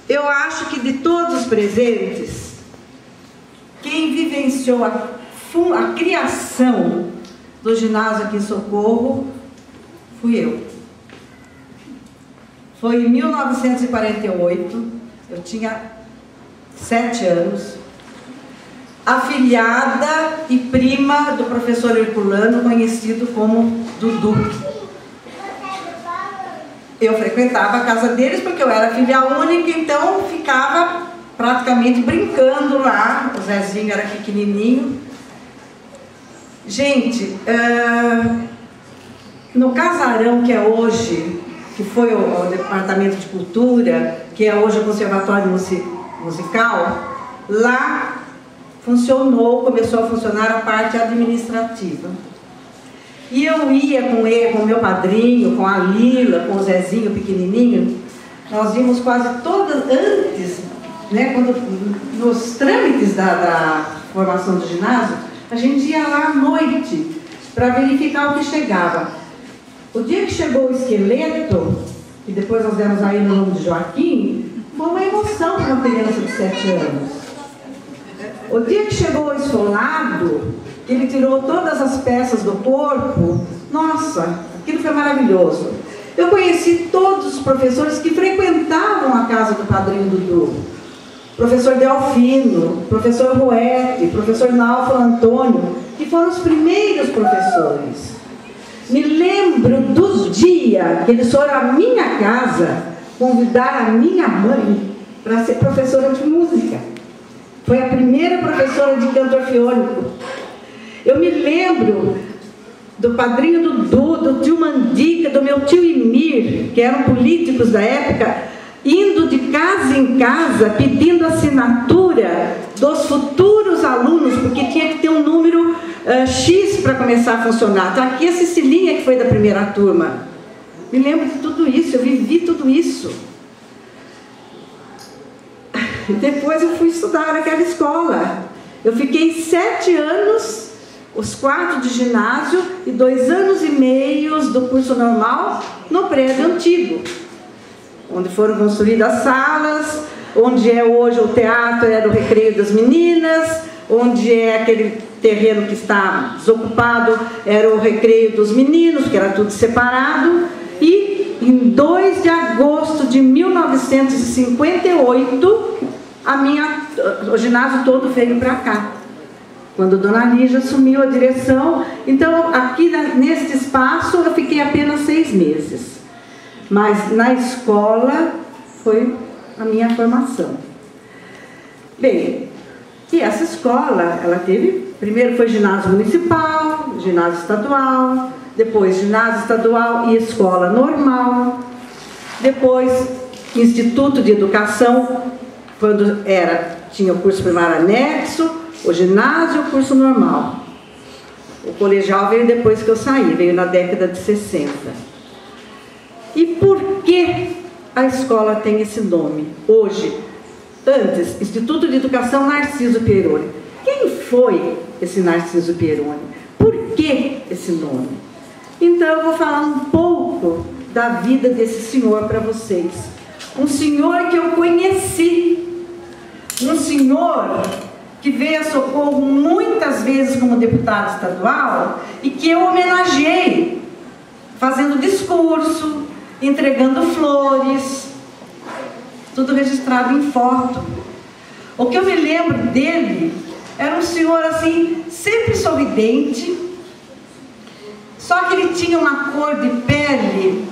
eu acho que de todos os presentes, quem vivenciou a criação do ginásio aqui em Socorro fui eu. Foi em 1948, eu tinha 7 anos, afilhada e prima do professor Herculano, conhecido como Dudu. Eu frequentava a casa deles porque eu era filha única, então ficava praticamente brincando lá. O Zezinho era pequenininho. Gente, no casarão que é hoje, que foi o Departamento de Cultura, que é hoje o Conservatório Musical, lá começou a funcionar a parte administrativa. E eu ia com ele, com o meu padrinho, com a Lila, com o Zezinho pequenininho, nós íamos quase todas, antes, né, nos trâmites da formação do ginásio, a gente ia lá à noite para verificar o que chegava. O dia que chegou o esqueleto, e depois nós demos aí no nome de Joaquim, foi uma emoção para uma criança de 7 anos. O dia que chegou o esfolado, ele tirou todas as peças do corpo, nossa, aquilo foi maravilhoso. Eu conheci todos os professores que frequentavam a casa do padrinho Dudu. Professor Delfino, professor Ruete, professor Náufalo Antônio, que foram os primeiros professores. Me lembro do dia que eles foram à minha casa convidar a minha mãe para ser professora de música. Foi a primeira professora de canto orfeônico. Eu me lembro do padrinho Dudu, do tio Mandica, do meu tio Imir, que eram políticos da época, indo de casa em casa pedindo assinatura dos futuros alunos, porque tinha que ter um número X para começar a funcionar. Então, aqui a Cecilinha, que foi da primeira turma. Me lembro de tudo isso, eu vivi tudo isso. Depois eu fui estudar naquela escola. Eu fiquei 7 anos, os 4 de ginásio e 2 anos e meio do curso normal no prédio antigo, onde foram construídas salas, onde é hoje o teatro, era o Recreio das Meninas, onde é aquele terreno que está desocupado, era o Recreio dos Meninos, que era tudo separado. E em 2 de agosto de 1958, o ginásio todo veio para cá, quando Dona Lígia assumiu a direção. Então, aqui neste espaço, eu fiquei apenas 6 meses. Mas na escola foi a minha formação. Bem, e essa escola, ela teve, primeiro foi ginásio municipal, ginásio estadual, depois ginásio estadual e escola normal, depois Instituto de Educação, quando tinha o curso primário anexo, o ginásio e o curso normal. O colegial veio depois que eu saí, veio na década de 60. E por que a escola tem esse nome? Hoje, antes, Instituto de Educação Narciso Pieroni. Quem foi esse Narciso Pieroni? Por que esse nome? Então eu vou falar um pouco da vida desse senhor para vocês. Um senhor que eu conheci. Um senhor que veio a Socorro muitas vezes como deputado estadual e que eu homenageei, fazendo discurso, entregando flores, tudo registrado em foto. O que eu me lembro dele era um senhor assim, sempre sorridente, só que ele tinha uma cor de pele,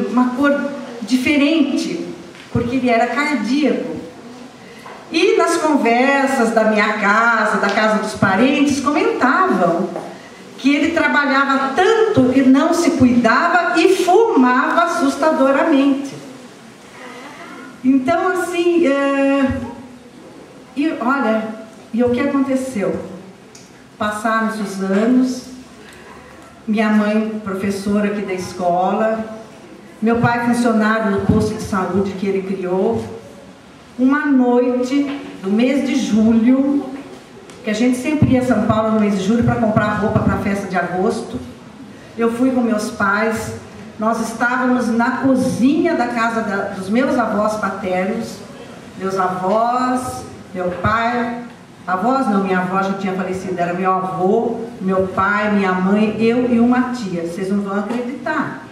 uma cor diferente, porque ele era cardíaco. E nas conversas da minha casa, da casa dos parentes, comentavam que ele trabalhava tanto e não se cuidava e fumava assustadoramente. Então, assim, e o que aconteceu? Passaram-se os anos, minha mãe, professora aqui da escola, meu pai, funcionário no posto de saúde que ele criou. Uma noite do mês de julho, que a gente sempre ia a São Paulo no mês de julho para comprar roupa para a festa de agosto, eu fui com meus pais nós estávamos na cozinha da casa dos meus avós paternos, meus avós, meu pai, avós não, minha avó já tinha falecido, era meu avô, meu pai, minha mãe, eu e uma tia, vocês não vão acreditar.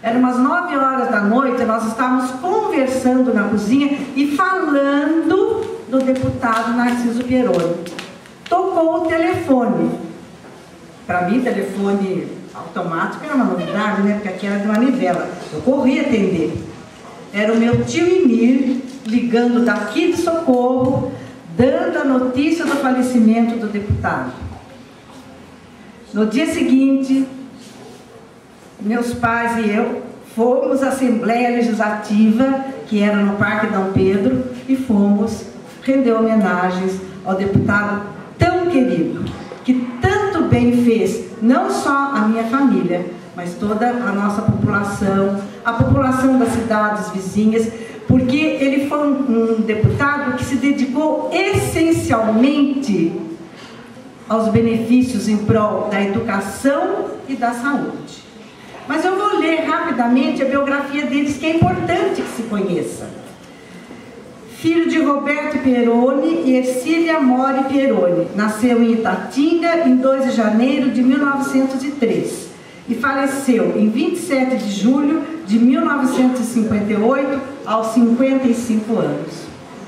Eram umas 9 horas da noite, nós estávamos conversando na cozinha e falando do deputado Narciso Pieroni. Tocou o telefone. Para mim, telefone automático era uma novidade, né? Porque aqui era de manivela. Eu corri atender. Era o meu tio Emir ligando daqui de Socorro, dando a notícia do falecimento do deputado. No dia seguinte, meus pais e eu fomos à Assembleia Legislativa, que era no Parque Dom Pedro, e fomos render homenagens ao deputado tão querido, que tanto bem fez, não só a minha família, mas toda a nossa população, a população das cidades vizinhas, porque ele foi um deputado que se dedicou essencialmente aos benefícios em prol da educação e da saúde. Mas eu vou ler rapidamente a biografia deles, que é importante que se conheça. Filho de Roberto Pieroni e Ercília Mori Pieroni, nasceu em Itatinga em 2 de janeiro de 1903 e faleceu em 27 de julho de 1958, aos 55 anos.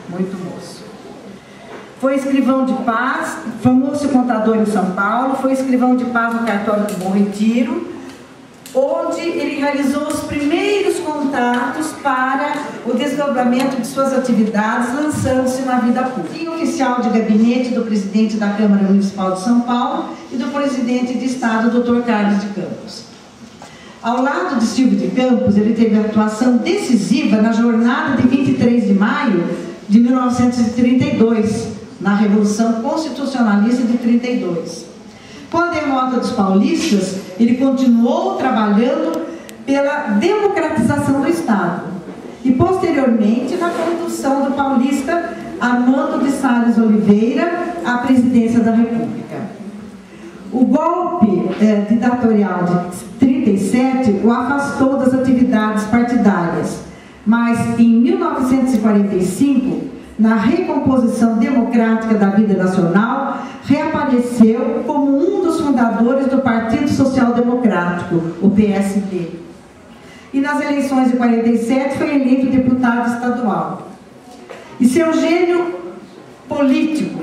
Muito moço. Foi escrivão de paz, famoso contador em São Paulo, foi escrivão de paz no cartório do Bom Retiro, onde ele realizou os primeiros contatos para o desdobramento de suas atividades, lançando-se na vida pública. E oficial de gabinete do presidente da Câmara Municipal de São Paulo e do presidente de Estado, Dr. Carlos de Campos. Ao lado de Silvio de Campos, ele teve atuação decisiva na jornada de 23 de maio de 1932, na Revolução Constitucionalista de 32. Com a derrota dos paulistas, ele continuou trabalhando pela democratização do Estado e, posteriormente, na condução do paulista Armando de Salles Oliveira à presidência da República. O golpe ditatorial de 37 o afastou das atividades partidárias, mas em 1945, na recomposição democrática da vida nacional, reapareceu como um dos fundadores do Partido Social Democrático, o PSD. E nas eleições de 47 foi eleito deputado estadual. E seu gênio político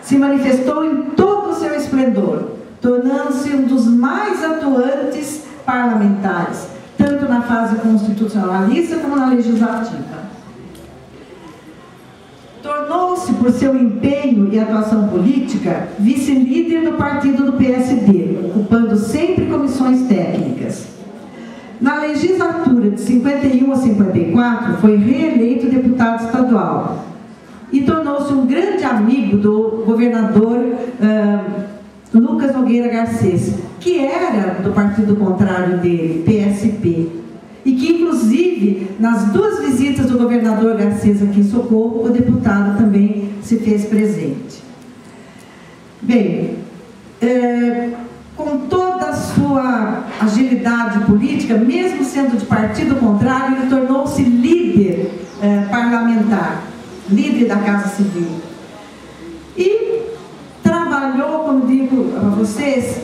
se manifestou em todo o seu esplendor, tornando-se um dos mais atuantes parlamentares, tanto na fase constitucionalista como na legislativa. Tornou-se, por seu empenho e atuação política, vice-líder do partido do PSD, ocupando sempre comissões técnicas. Na legislatura de 51 a 54, foi reeleito deputado estadual e tornou-se um grande amigo do governador Lucas Nogueira Garcês, que era do partido contrário dele, PSP. E que, inclusive, nas 2 visitas do governador Garcês aqui em Socorro, o deputado também se fez presente. Bem, com toda a sua agilidade política, mesmo sendo de partido contrário, ele tornou-se líder parlamentar, líder da Casa Civil. E trabalhou, como digo a vocês,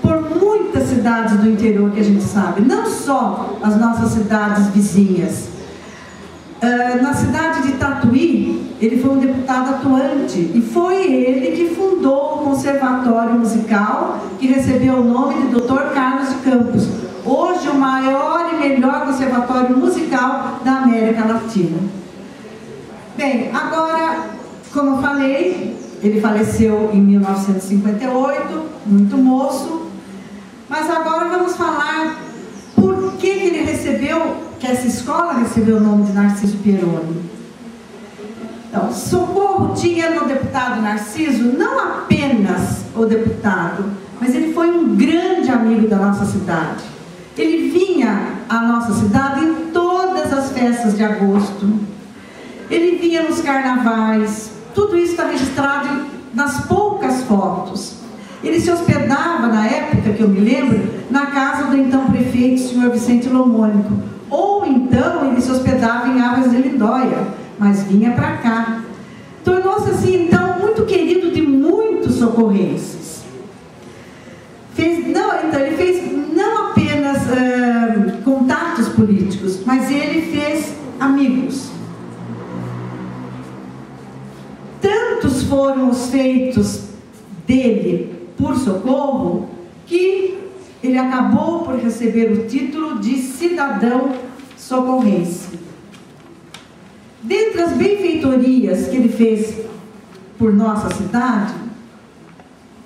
por muitas cidades do interior que a gente sabe, não só as nossas cidades vizinhas. Na cidade de Tatuí, ele foi um deputado atuante e foi ele que fundou o Conservatório Musical, que recebeu o nome de Dr. Carlos de Campos, hoje o maior e melhor conservatório musical da América Latina. Bem, agora, como eu falei, ele faleceu em 1958, muito moço, mas agora vamos falar por que ele recebeu, que essa escola recebeu o nome de Narciso Pieroni. Então, Socorro tinha no deputado Narciso não apenas o deputado, mas ele foi um grande amigo da nossa cidade. Ele vinha à nossa cidade em todas as festas de agosto, ele vinha nos carnavais, tudo isso está registrado nas poucas fotos. Ele se hospedava, na época que eu me lembro, na casa do então prefeito, senhor Vicente Lomônico. Ou então ele se hospedava em Águas de Lindóia, mas vinha para cá. Tornou-se assim, então, muito querido de muitos socorrenses. Ele fez não apenas contatos políticos, mas ele fez amigos. Tantos foram os feitos dele por Socorro, que ele acabou por receber o título de cidadão socorrense. Dentre as benfeitorias que ele fez por nossa cidade,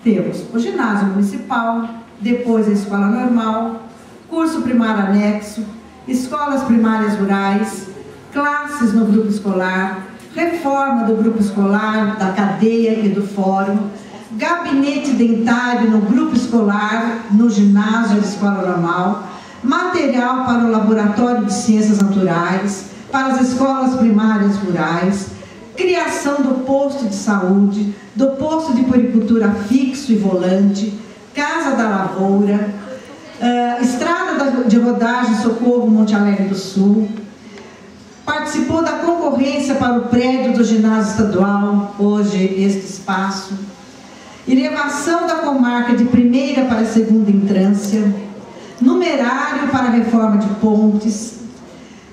temos o ginásio municipal, depois a escola normal, curso primário anexo, escolas primárias rurais, classes no grupo escolar, reforma do grupo escolar, da cadeia e do fórum, gabinete dentário no grupo escolar, no ginásio da escola normal, material para o laboratório de ciências naturais, para as escolas primárias rurais, criação do posto de saúde, do posto de puericultura fixo e volante, casa da lavoura, estrada de rodagem Socorro Monte Alegre do Sul. Participou da concorrência para o prédio do ginásio estadual, hoje este espaço. Elevação da comarca de primeira para a segunda entrância. Numerário para a reforma de pontes.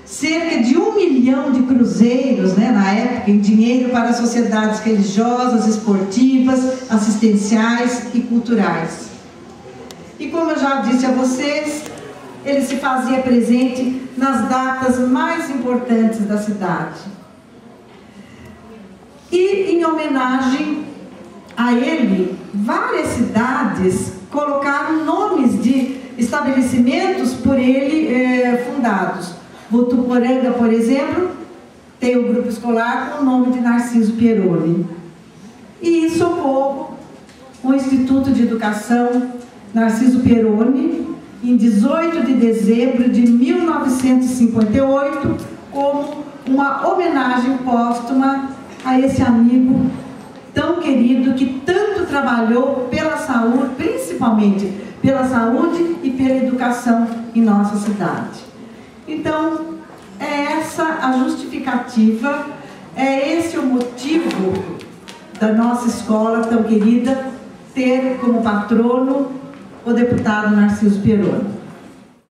Cerca de 1 milhão de cruzeiros, na época, em dinheiro para as sociedades religiosas, esportivas, assistenciais e culturais. E como eu já disse a vocês, ele se fazia presente nas datas mais importantes da cidade. E, em homenagem a ele, várias cidades colocaram nomes de estabelecimentos por ele fundados. Votuporanga, por exemplo, tem o grupo escolar com o nome de Narciso Pieroni. E em Socorro, o Instituto de Educação Narciso Pieroni, em 18 de dezembro de 1958, como uma homenagem póstuma a esse amigo tão querido que tanto trabalhou pela saúde, principalmente pela saúde e pela educação em nossa cidade. Então, é essa a justificativa, é esse o motivo da nossa escola tão querida ter como patrono o deputado Narciso Pieroni.